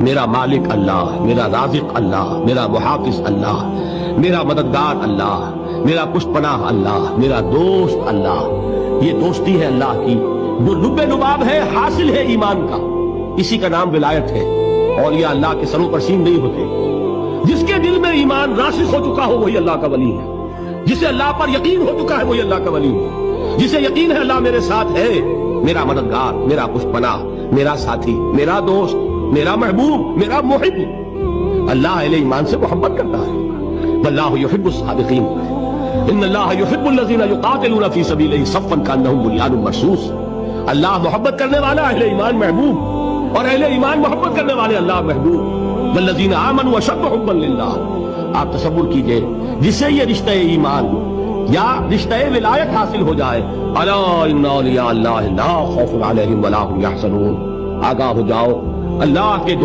میرا مالک اللہ، میرا رازق اللہ، میرا محافظ اللہ، میرا مددگار اللہ، میرا پشت پناہ اللہ، میرا دوست اللہ۔ یہ دوستی ہے اللہ کی، وہ لب لباب ہے، حاصل ہے ایمان کا، اسی کا نام ولایت ہے۔ اولیاء اللہ کے سروں پر سین نہیں ہوتے، جس کے دل میں ایمان راسخ ہو چکا ہو وہی اللہ کا ولی ہے، جسے اللہ پر یقین ہو چکا ہے وہی اللہ کا ولی ہے، جسے یقین ہے اللہ میرے ساتھ ہے، میرا مددگار، میرا پشت پناہ، میرا ساتھی، میرا دوست، میرا محبوب، میرا محب۔ اللہ اہل ایمان سے محبت کرتا ہے، واللہ یحب الصادقین، ان اللہ یحب الذین یقاتلون فی سبیلہ صفا کانہم بنیان مرصوص۔ اللہ محبت کرنے والا، اہل ایمان محبوب، اور اہل ایمان محبت کرنے والے اللہ محبوب۔ والذین آمنوا اشد حبا للہ۔ آپ تصور کیجئے جسے یہ رشتہ ایمان یا رشتہ ولایت حاصل ہو جائے، الا ان اولیاء اللہ لا خوف علیہم ولا هم یحزنون، آگاہ ہو جاؤ اللہ کے